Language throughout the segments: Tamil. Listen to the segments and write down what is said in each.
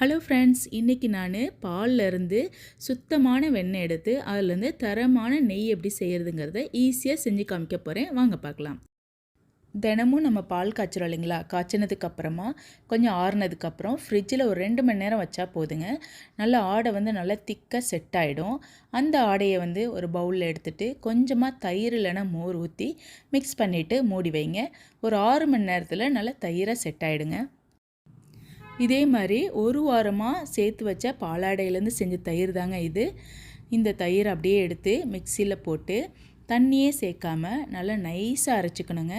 ஹலோ ஃப்ரெண்ட்ஸ், இன்றைக்கி நான் பால்லேருந்து சுத்தமான வெண்ணெய் எடுத்து அதிலேருந்து தரமான நெய் எப்படி செய்கிறதுங்கிறத ஈஸியாக செஞ்சு காமிக்க போகிறேன். வாங்க பார்க்கலாம். தினமும் நம்ம பால் காய்ச்சிரும் இல்லைங்களா? காய்ச்சினதுக்கப்புறமா கொஞ்சம் ஆறுனதுக்கப்புறம் ஃப்ரிட்ஜில் ஒரு 2 மணி நேரம் வச்சா போதுங்க. நல்லா ஆடை நல்லா திக்காக செட் ஆகிடும். அந்த ஆடையை ஒரு பவுலில் எடுத்துகிட்டு கொஞ்சமாக தயிர் இல்லைன்னா மோர் ஊற்றி மிக்ஸ் பண்ணிவிட்டு மூடி வைங்க. ஒரு 6 மணி நேரத்தில் நல்லா தயிராக செட் ஆகிடுங்க. இதே மாதிரி ஒரு வாரமாக சேர்த்து வச்ச பாலாடையிலேருந்து செஞ்ச தயிர் தாங்க இது. இந்த தயிர் அப்படியே எடுத்து மிக்சியில் போட்டு தண்ணியே சேர்க்காம நல்லா நைஸாக அரைச்சிக்கணுங்க.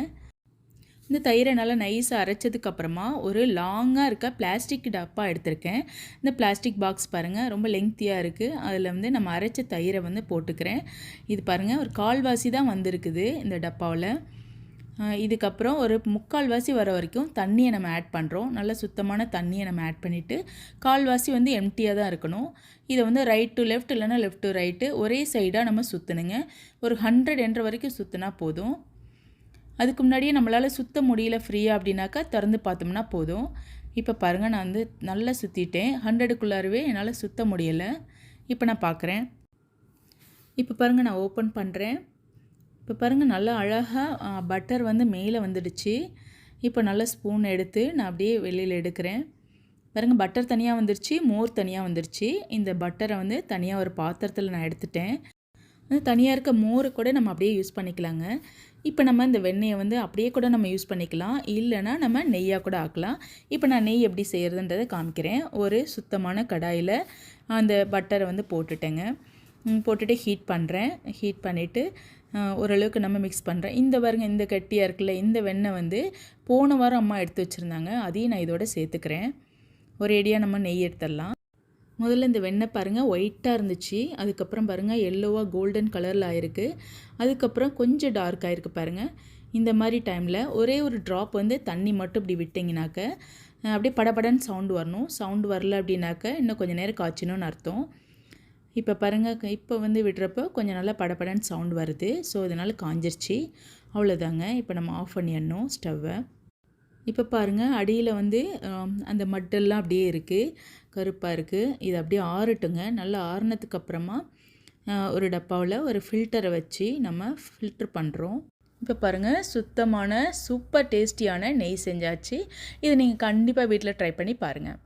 இந்த தயிரை நல்லா நைஸாக அரைச்சதுக்கப்புறமா ஒரு லாங்காக இருக்க பிளாஸ்டிக் டப்பா எடுத்திருக்கேன். இந்த பிளாஸ்டிக் பாக்ஸ் பாருங்கள், ரொம்ப லெங்க்த்தியாக இருக்குது. அதில் நம்ம அரைச்ச தயிரை போட்டுக்கிறேன். இது பாருங்கள், ஒரு கால்வாசி தான் வந்திருக்குது இந்த டப்பாவில். இதுக்கப்புறம் ஒரு 3/4 வர வரைக்கும் தண்ணியை நம்ம ஆட் பண்ணுறோம். நல்ல சுத்தமான தண்ணியை நம்ம ஆட் பண்ணிவிட்டு கால்வாசி எம்டியாக தான் இருக்கணும். இதை ரைட் டு லெஃப்ட் இல்லைனா லெஃப்ட் டு ரைட்டு ஒரே சைடாக நம்ம சுற்றணுங்க. ஒரு 100 என்ற வரைக்கும் சுற்றினா போதும். அதுக்கு முன்னாடியே நம்மளால் சுற்ற முடியல ஃப்ரீயாக அப்படின்னாக்கா திறந்து பார்த்தோம்னா போதும். இப்போ பாருங்கள், நான் நல்லா சுற்றிட்டேன். 100க்குள்ளாரவே என்னால் சுற்ற முடியலை. இப்போ நான் பார்க்குறேன். இப்போ பாருங்கள், நான் ஓப்பன் பண்ணுறேன். இப்போ பாருங்கள், நல்லா அழகாக பட்டர் மேலே வந்துடுச்சு. இப்போ நல்லா ஸ்பூன் எடுத்து நான் அப்படியே வெளியில் எடுக்கிறேன். பாருங்கள், பட்டர் தனியாக வந்துடுச்சு, மோர் தனியாக வந்துடுச்சு. இந்த பட்டரை தனியாக ஒரு பாத்திரத்தில் நான் எடுத்துட்டேன். தனியாக இருக்க மோரை கூட நம்ம அப்படியே யூஸ் பண்ணிக்கலாங்க. இப்போ நம்ம இந்த வெண்ணெயை அப்படியே கூட நம்ம யூஸ் பண்ணிக்கலாம், இல்லைனா நம்ம நெய்யாக கூட ஆக்கலாம். இப்போ நான் நெய் எப்படி செய்கிறதுன்றதை காமிக்கிறேன். ஒரு சுத்தமான கடாயில் அந்த பட்டரை போட்டுட்டேங்க. போட்டுட்டு ஹீட் பண்ணுறேன். ஹீட் பண்ணிவிட்டு ஓரளவுக்கு நம்ம மிக்ஸ் பண்ணுறேன். இந்த பாருங்க, இந்த கட்டியாக இருக்குல்ல, இந்த வெண்ணெய் போன வாரம் அம்மா எடுத்து வச்சுருந்தாங்க. அதையும் நான் இதோட சேர்த்துக்கிறேன். ஒரேடியாக நம்ம நெய் எடுத்துடலாம். முதல்ல இந்த வெண்ணெய் பாருங்கள் ஒயிட்டாக இருந்துச்சு. அதுக்கப்புறம் பாருங்கள் எல்லோவாக கோல்டன் கலரில் ஆயிருக்கு. அதுக்கப்புறம் கொஞ்சம் டார்க் ஆகிருக்கு பாருங்கள். இந்த மாதிரி டைமில் ஒரே ஒரு ட்ராப் தண்ணி மட்டும் இப்படி விட்டிங்கனாக்க அப்படியே படபடன்னு சவுண்டு வரணும். சவுண்டு வரல அப்படின்னாக்க இன்னும் கொஞ்சம் நேரம் காய்ச்சணும்னு அர்த்தம். இப்போ பாருங்கள், இப்போ விடுறப்போ கொஞ்சம் நல்லா படபடன்னு சவுண்ட் வருது. ஸோ இதனால் காஞ்சிருச்சு. அவ்வளோதாங்க. இப்போ நம்ம ஆஃப் பண்ணிடணும் ஸ்டவ்வை. இப்போ பாருங்கள், அடியில் அந்த மட்டெல்லாம் அப்படியே இருக்குது, கருப்பாக இருக்குது. இது அப்படியே ஆறட்டுங்க. நல்லா ஆறுனதுக்கப்புறமா ஒரு டப்பாவில் ஒரு ஃபில்டரை வச்சு நம்ம ஃபில்ட்ரு பண்ணுறோம். இப்போ பாருங்கள், சுத்தமான சூப்பர் டேஸ்டியான நெய் செஞ்சாச்சு. இது நீங்கள் கண்டிப்பாக வீட்டில் ட்ரை பண்ணி பாருங்கள்.